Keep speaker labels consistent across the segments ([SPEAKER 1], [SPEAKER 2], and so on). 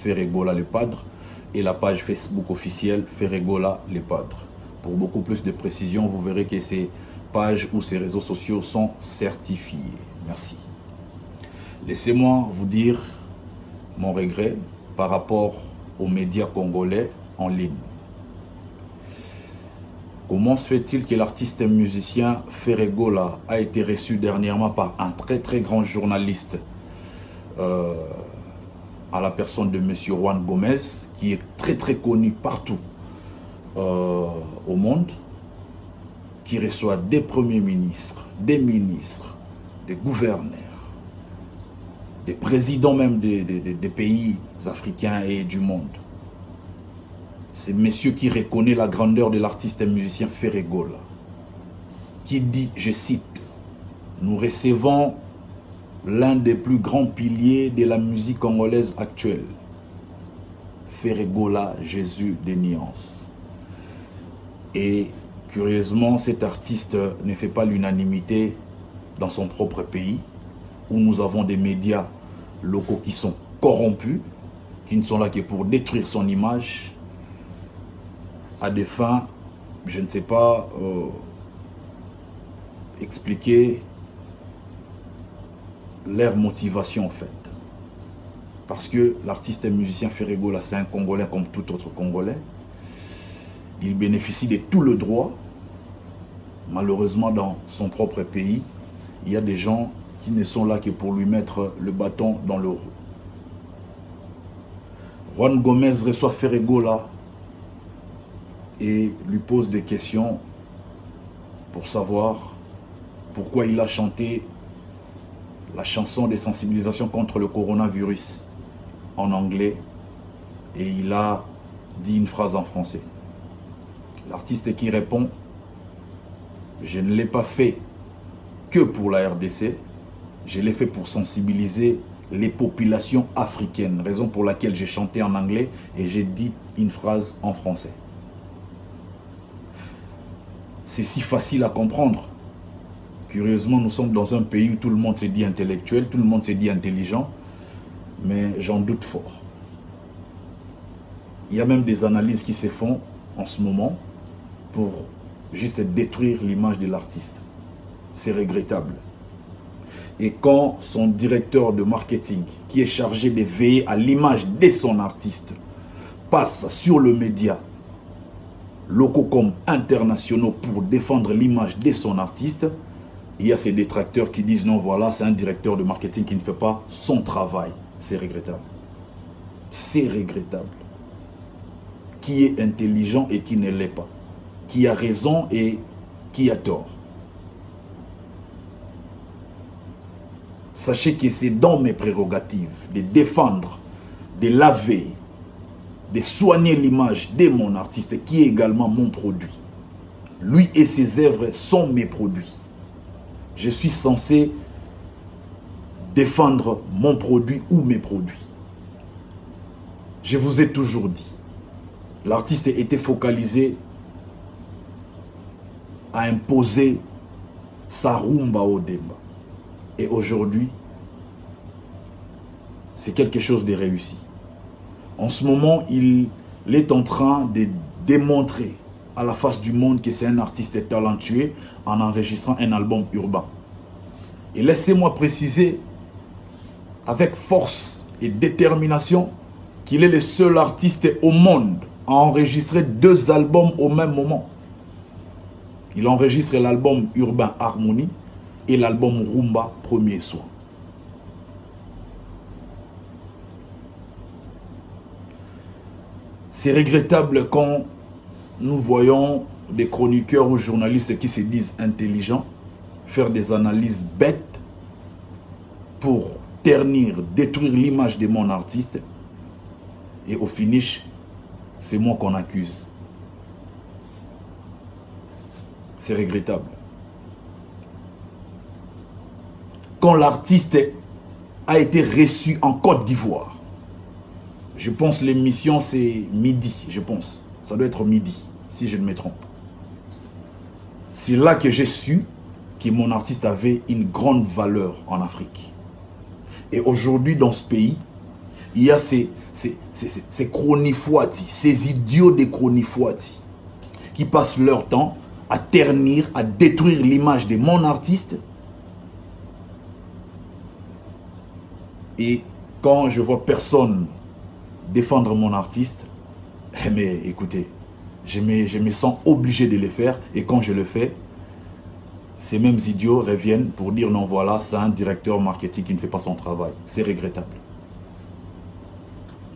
[SPEAKER 1] Ferregola les Padres et la page Facebook officielle Ferregola les Padres. Pour beaucoup plus de précision, vous verrez que ces pages ou ces réseaux sociaux sont certifiés. Merci. Laissez-moi vous dire mon regret par rapport aux médias congolais en ligne. Comment se fait-il que l'artiste et musicien Ferregola a été reçu dernièrement par un très grand journaliste à la personne de M. Juan Gomez, qui est très connu partout au monde, qui reçoit des premiers ministres, des ministres, des gouverneurs, des présidents même des pays africains et du monde. C'est monsieur qui reconnaît la grandeur de l'artiste et musicien Ferregola, qui dit, je cite, « Nous recevons l'un des plus grands piliers de la musique congolaise actuelle, Ferregola, Jésus des nuances. » Et curieusement, cet artiste ne fait pas l'unanimité dans son propre pays, où nous avons des médias locaux qui sont corrompus, qui ne sont là que pour détruire son image, à des fins, je ne sais pas expliquer leur motivation en fait. Parce que l'artiste et musicien Ferregola, c'est un Congolais comme tout autre Congolais. Il bénéficie de tout le droit. Malheureusement, dans son propre pays, il y a des gens qui ne sont là que pour lui mettre le bâton dans le roue. Juan Gomez reçoit Ferregola et lui pose des questions pour savoir pourquoi il a chanté la chanson de sensibilisation contre le coronavirus en anglais et il a dit une phrase en français. L'artiste qui répond, je ne l'ai pas fait que pour la RDC, je l'ai fait pour sensibiliser les populations africaines, raison pour laquelle j'ai chanté en anglais et j'ai dit une phrase en français. C'est si facile à comprendre. Curieusement, nous sommes dans un pays où tout le monde se dit intellectuel, tout le monde se dit intelligent, mais j'en doute fort. Il y a même des analyses qui se font en ce moment pour juste détruire l'image de l'artiste. C'est regrettable. Et quand son directeur de marketing, qui est chargé de veiller à l'image de son artiste, passe sur le média, locaux comme internationaux, pour défendre l'image de son artiste, il y a ces détracteurs qui disent non, voilà, c'est un directeur de marketing qui ne fait pas son travail. C'est regrettable. C'est regrettable. Qui est intelligent et qui ne l'est pas. Qui a raison et qui a tort. Sachez que c'est dans mes prérogatives de défendre, de laver, de soigner l'image de mon artiste qui est également mon produit. Lui et ses œuvres sont mes produits. Je suis censé défendre mon produit ou mes produits. Je vous ai toujours dit, l'artiste était focalisé à imposer sa rumba au Demba. Et aujourd'hui, c'est quelque chose de réussi. En ce moment, il est en train de démontrer à la face du monde que c'est un artiste talentueux en enregistrant un album urbain. Et laissez-moi préciser avec force et détermination qu'il est le seul artiste au monde à enregistrer 2 albums au même moment. Il enregistre l'album Urbain Harmonie et l'album Rumba Premier Soin. C'est regrettable quand nous voyons des chroniqueurs ou journalistes qui se disent intelligents faire des analyses bêtes pour ternir, détruire l'image de mon artiste. Et au finish, c'est moi qu'on accuse. C'est regrettable. Quand l'artiste a été reçu en Côte d'Ivoire, je pense l'émission c'est midi, je pense. Ça doit être midi, si je ne me trompe. C'est là que j'ai su que mon artiste avait une grande valeur en Afrique. Et aujourd'hui, dans ce pays, il y a ces ces chronifuati, ces idiots des chronifuati, qui passent leur temps à ternir, à détruire l'image de mon artiste. Et quand je vois personne défendre mon artiste, mais écoutez, je me sens obligé de le faire. Et quand je le fais, ces mêmes idiots reviennent pour dire non, voilà, c'est un directeur marketing qui ne fait pas son travail. C'est regrettable.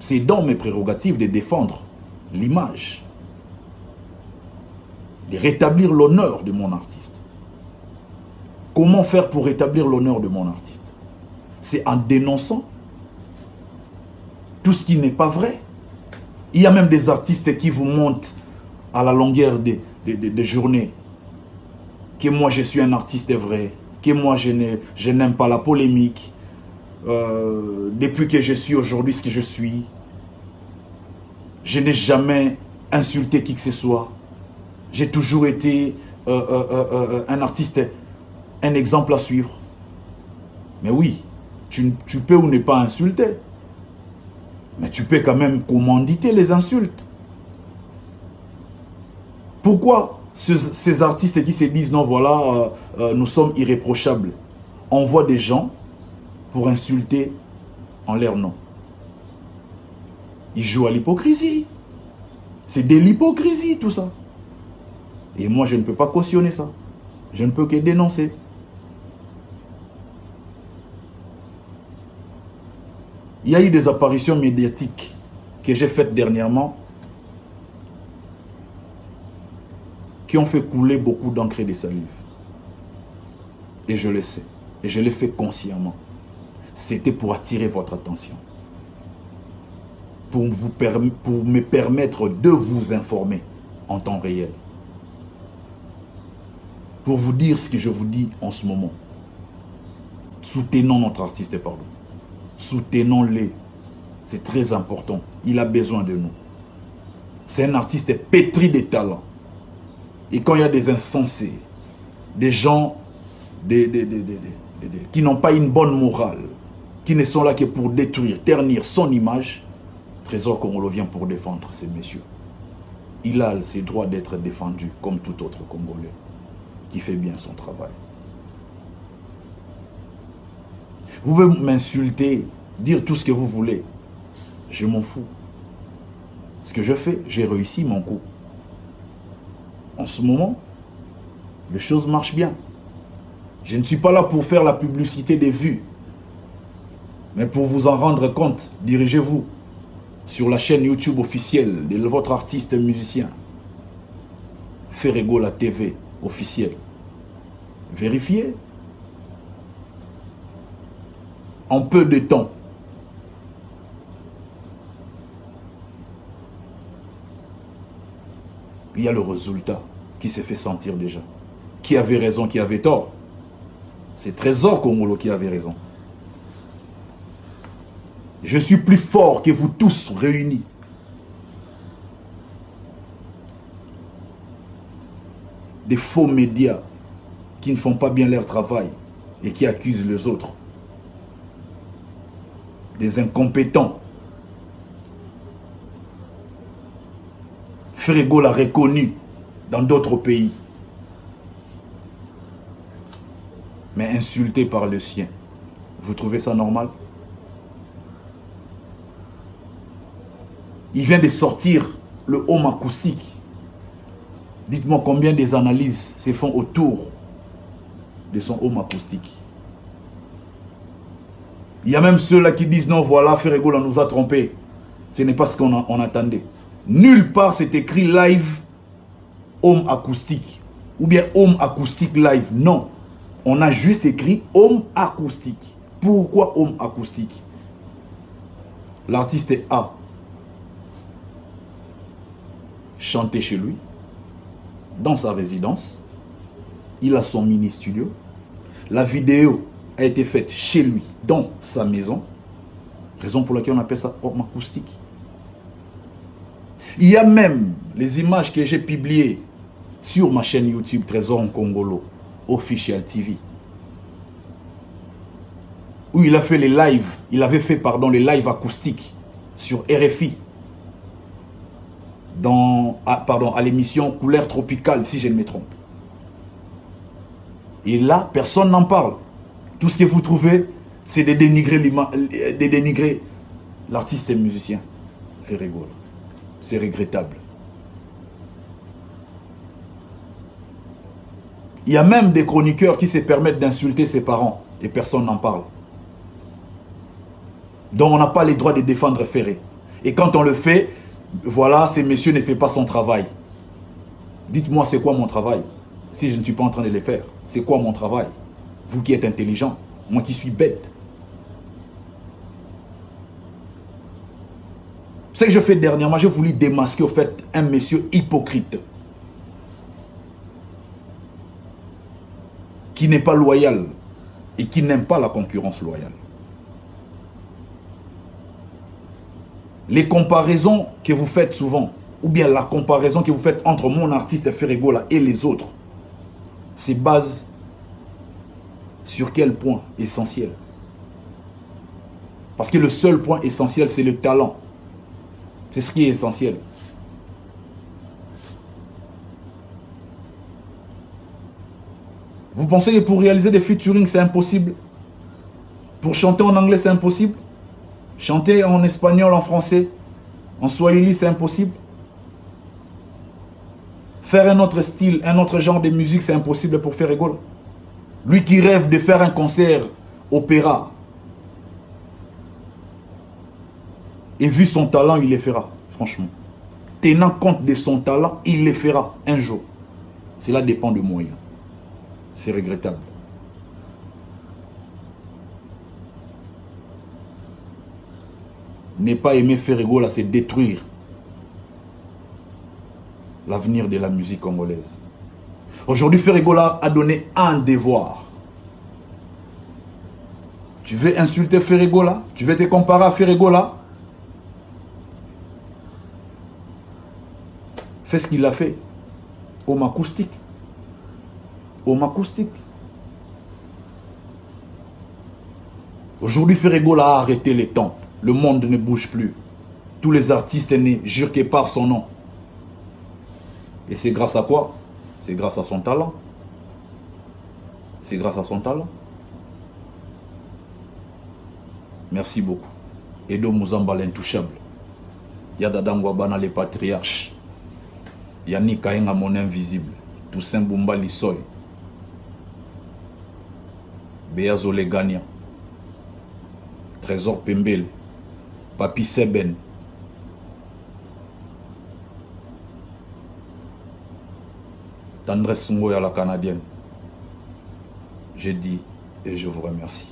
[SPEAKER 1] C'est dans mes prérogatives de défendre l'image, de rétablir l'honneur de mon artiste. Comment faire pour rétablir l'honneur de mon artiste? C'est en dénonçant tout ce qui n'est pas vrai. Il y a même des artistes qui vous montrent à la longueur des journées que moi je suis un artiste vrai, que moi je n'aime pas la polémique, depuis que je suis aujourd'hui ce que je suis, je n'ai jamais insulté qui que ce soit. J'ai toujours été un artiste, un exemple à suivre. Mais oui, tu peux ou ne pas insulter, mais tu peux quand même commanditer les insultes. Pourquoi ces artistes qui se disent non, voilà, nous sommes irréprochables, envoient des gens pour insulter en leur nom? Ils jouent à l'hypocrisie. C'est de l'hypocrisie tout ça. Et moi je ne peux pas cautionner ça. Je ne peux que dénoncer. Il y a eu des apparitions médiatiques que j'ai faites dernièrement qui ont fait couler beaucoup d'encre et de salive. Et je le sais. Et je l'ai fait consciemment. C'était pour attirer votre attention. Pour me permettre de vous informer en temps réel. Pour vous dire ce que je vous dis en ce moment. Soutenons notre artiste, pardon. Soutenons-les. C'est très important. Il a besoin de nous. C'est un artiste pétri de talent. Et quand il y a des insensés, des gens qui n'ont pas une bonne morale, qui ne sont là que pour détruire, ternir son image, Trésor Congolo vient pour défendre ces messieurs. Il a ses droits d'être défendu comme tout autre Congolais qui fait bien son travail. Vous pouvez m'insulter, dire tout ce que vous voulez. Je m'en fous. Ce que je fais, j'ai réussi mon coup. En ce moment, les choses marchent bien. Je ne suis pas là pour faire la publicité des vues. Mais pour vous en rendre compte, dirigez-vous sur la chaîne YouTube officielle de votre artiste musicien. Ferego la TV officielle. Vérifiez. En peu de temps. Il y a le résultat qui s'est fait sentir déjà. Qui avait raison, qui avait tort? C'est Trésor Congolo qui avait raison. Je suis plus fort que vous tous réunis. Des faux médias qui ne font pas bien leur travail et qui accusent les autres. Des incompétents. Ferego l'a reconnu dans d'autres pays. Mais insulté par le sien. Vous trouvez ça normal? Il vient de sortir le home acoustique. Dites-moi combien des analyses se font autour de son home acoustique. Il y a même ceux-là qui disent non, voilà, Ferego là nous a trompés. Ce n'est pas ce qu'on attendait. Nulle part c'est écrit live home acoustique. Ou bien home acoustique live. Non. On a juste écrit home acoustique. Pourquoi home acoustique? L'artiste A chanté chez lui, dans sa résidence. Il a son mini-studio. La vidéo a été faite chez lui, dans sa maison. Raison pour laquelle on appelle ça home acoustique. Il y a même les images que j'ai publiées sur ma chaîne YouTube Trésor Congolo Official TV. Où il a fait les lives, il avait fait, pardon, les lives acoustiques sur RFI, à l'émission Couleur Tropicale, si je ne me trompe. Et là, personne n'en parle. Tout ce que vous trouvez, c'est de dénigrer l'artiste et le musicien. Ferregola. C'est regrettable. Il y a même des chroniqueurs qui se permettent d'insulter ses parents et personne n'en parle. Donc on n'a pas les droits de défendre Ferré. Et quand on le fait, voilà, ce monsieur ne fait pas son travail. Dites-moi c'est quoi mon travail, si je ne suis pas en train de le faire. C'est quoi mon travail? Vous qui êtes intelligent, moi qui suis bête. Ce que je fais dernièrement, j'ai voulu démasquer au fait un monsieur hypocrite. Qui n'est pas loyal et qui n'aime pas la concurrence loyale. Les comparaisons que vous faites souvent, ou bien la comparaison que vous faites entre mon artiste Ferregola et les autres, se base sur quel point essentiel? Parce que le seul point essentiel, c'est le talent. C'est ce qui est essentiel. Vous pensez que pour réaliser des featuring, c'est impossible? Pour chanter en anglais, c'est impossible? Chanter en espagnol, en français, en swahili, c'est impossible? Faire un autre style, un autre genre de musique, c'est impossible pour Ferregola? Lui qui rêve de faire un concert opéra, et vu son talent, il le fera, franchement. Tenant compte de son talent, il le fera un jour. Cela dépend de moyens. C'est regrettable. Ne pas aimer Ferregola, c'est détruire l'avenir de la musique congolaise. Aujourd'hui, Ferregola a donné un devoir. Tu veux insulter Ferregola? Tu veux te comparer à Ferregola? Fais ce qu'il a fait. Homme acoustique. Homme acoustique. Aujourd'hui, Ferregola a arrêté les temps. Le monde ne bouge plus. Tous les artistes ne jurent que par son nom. Et c'est grâce à quoi? C'est grâce à son talent. C'est grâce à son talent. Merci beaucoup. Edo Muzamba l'intouchable. Yada Ngwabana les patriarches. Yannick Kaenga mon invisible. Toussaint Bumba Lissoy. Beazo les gagnants. Trésor Pembele. Papi Seben. Tendresse Sungoya la Canadienne. Je dis et je vous remercie.